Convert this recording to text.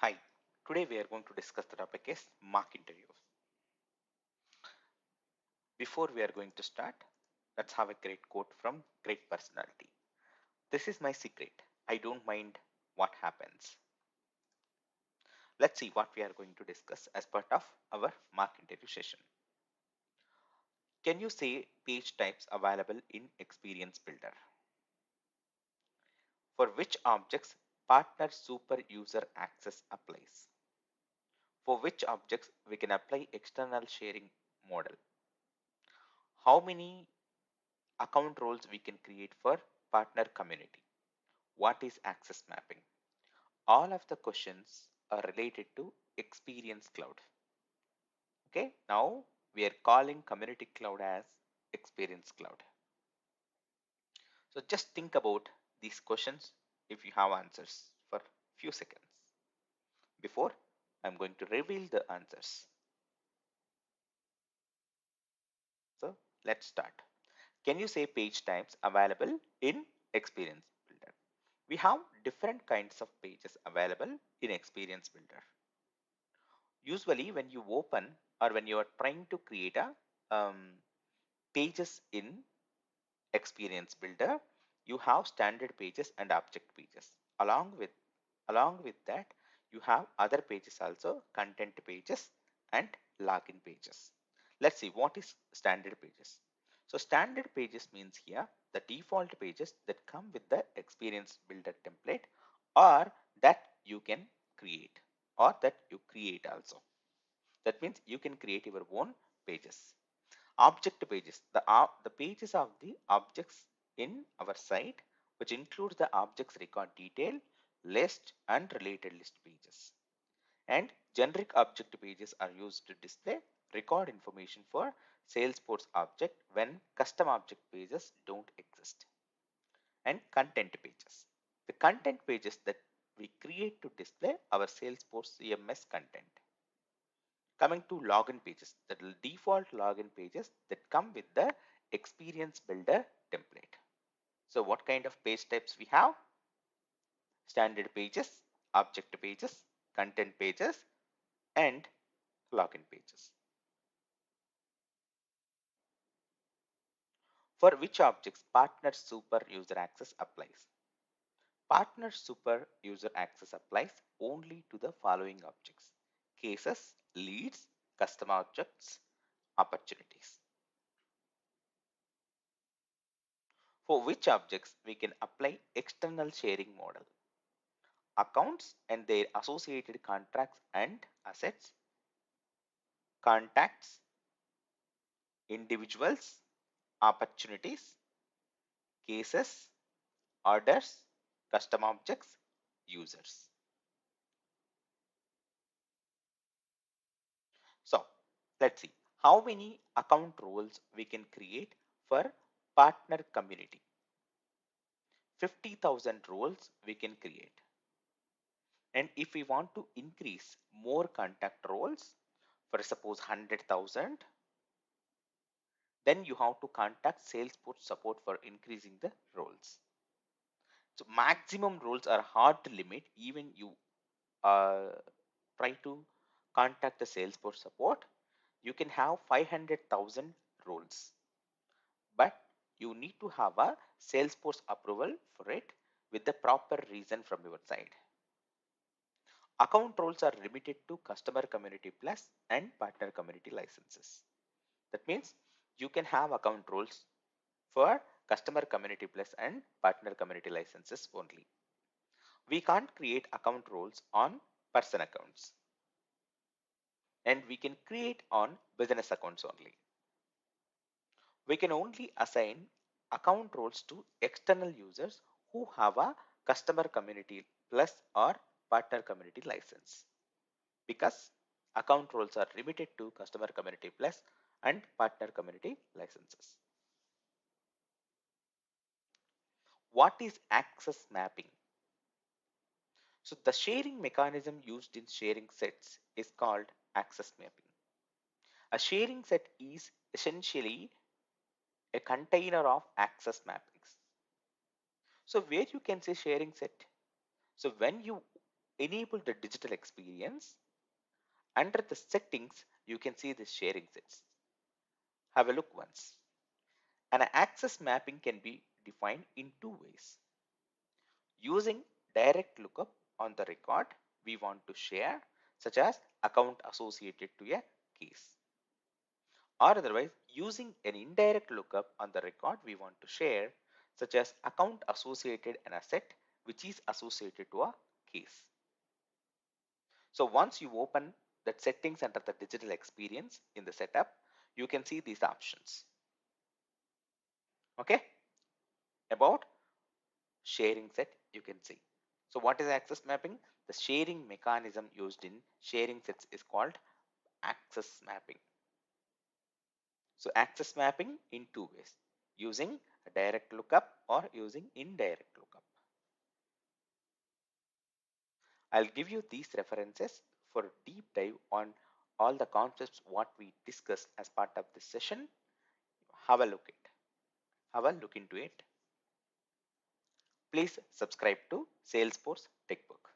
Hi, today we are going to discuss the topic is mock interviews. Before we are going to start, let's have a great quote from great personality. This is my secret. I don't mind what happens. Let's see what we are going to discuss as part of our mock interview session. Can you say page types available in Experience Builder? For which objects partner super user access applies? For which objects we can apply external sharing model? How many account roles we can create for partner community? What is access mapping? All of the questions are related to Experience Cloud. Okay, now we are calling Community Cloud as Experience Cloud. So just think about these questions if you have answers for few seconds. Before I'm going to reveal the answers. So let's start. Can you say page types available in Experience Builder? We have different kinds of pages available in Experience Builder. Usually when you open or when you are trying to create a pages in Experience Builder, you have standard pages and object pages. Along with that, you have other pages also, content pages and login pages. Let's see what is standard pages. So standard pages means here the default pages that come with the Experience Builder template or that you can create or that you create also. That means you can create your own pages. Object pages, the pages of the objects in our site, which includes the objects record detail, list and related list pages. And generic object pages are used to display record information for Salesforce object when custom object pages don't exist. And content pages. The content pages that we create to display our Salesforce CMS content. Coming to login pages, the default login pages that come with the Experience Builder template. So what kind of page types we have? Standard pages, object pages, content pages and login pages. For which objects partner super user access applies? Partner super user access applies only to the following objects: cases, leads, custom objects, opportunities. For which objects we can apply external sharing model: accounts and their associated contracts and assets, contacts, individuals, opportunities, cases, orders, custom objects, users. So let's see how many account roles we can create for partner community. 50,000 roles we can create. And if we want to increase more contact roles, for suppose 100,000, then you have to contact Salesforce support for increasing the roles. So maximum roles are hard to limit. Even you try to contact the Salesforce support, you can have 500,000 roles, but you need to have a Salesforce approval for it with the proper reason from your side. Account roles are limited to customer community plus and partner community licenses. That means you can have account roles for customer community plus and partner community licenses only. We can't create account roles on person accounts, and we can create on business accounts only. We can only assign account roles to external users who have a customer community plus or partner community license, because account roles are limited to customer community plus and partner community licenses. What is access mapping? So the sharing mechanism used in sharing sets is called access mapping. A sharing set is essentially a container of access mappings. So where you can say sharing set. So when you enable the digital experience, under the settings, you can see the sharing sets. Have a look once. An access mapping can be defined in two ways. Using direct lookup on the record we want to share, such as account associated to a case. Or otherwise, using an indirect lookup on the record we want to share, such as account associated an asset which is associated to a case. So once you open that settings under the digital experience in the setup, you can see these options. Okay, about sharing set you can see. So what is access mapping? The sharing mechanism used in sharing sets is called access mapping. So access mapping in two ways, using a direct lookup or using indirect lookup. I'll give you these references for a deep dive on all the concepts what we discussed as part of this session. Have a look at, have a look into it. Please subscribe to Salesforce Textbook.